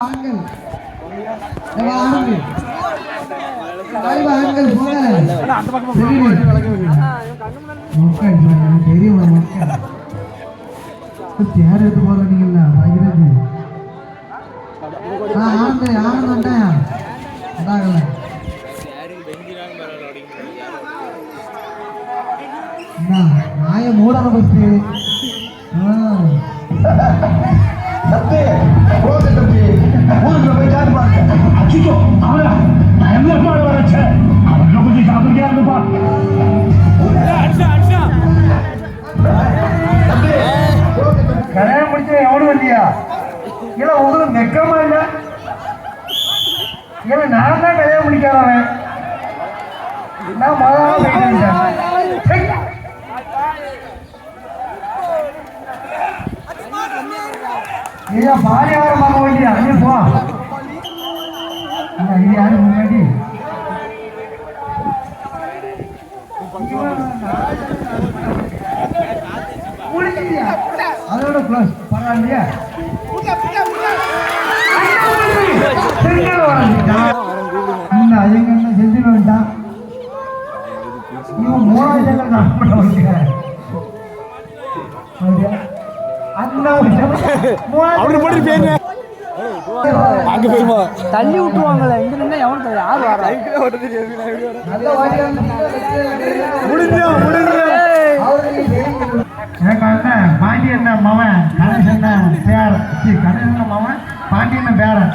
ஆண்கள் ஆண்கள் போக அந்த பக்கம் தெரியும் யார் எடுத்து போறீங்களா பாக்கிறது ஆனந்த் ஆனந்த் வந்தாயா அதாகல நாய மூடான பஸ்து தம்பி போது தம்பி ஊருக்குள்ள போய் காட்டு பாருங்க அச்சிச்சோ அவரா நான் என்ன பாட வரச்சேன் அவன் கொஞ்சம் சாப்பிடுறியா இருந்துப்பா தம்பி கல்யாணம் முடிச்ச எவனும் இல்லையா இல்ல உங்களுக்கு வெக்கமா இல்ல இல்ல நான் தான் கல்யாணம் முடிக்காதவன் நான் முதல்ல ஐயா பாரியாரம் பார்க்க வேண்டிய அங்கே போ இது யாரு முன்னாடி அதோட க்ளோஸ் பரவாயில்லையா எங்க செஞ்சு வேண்டாம் இவன் மூணாவது தள்ளி விட்டுருவாங்கல்ல இங்க நின்னா எவன் யார் வரா பாண்டியன் மவன் கணேசன் பேர் கணேசன் மவன் பாண்டியன் பேரன்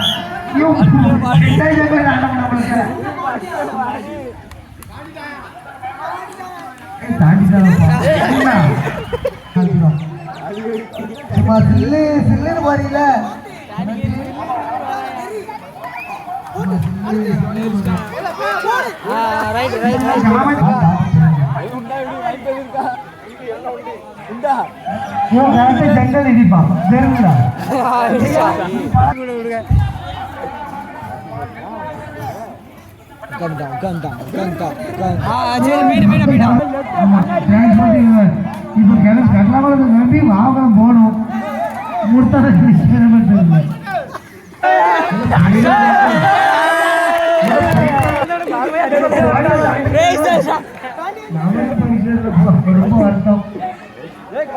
சும்மா சில்லு சில்லுன்னு பாருங்கள ஜங்கல் இடிப்பா தெரியுங்களா இப்போ கட்டணம் நம்பி வாகனம் போகணும் முடித்தான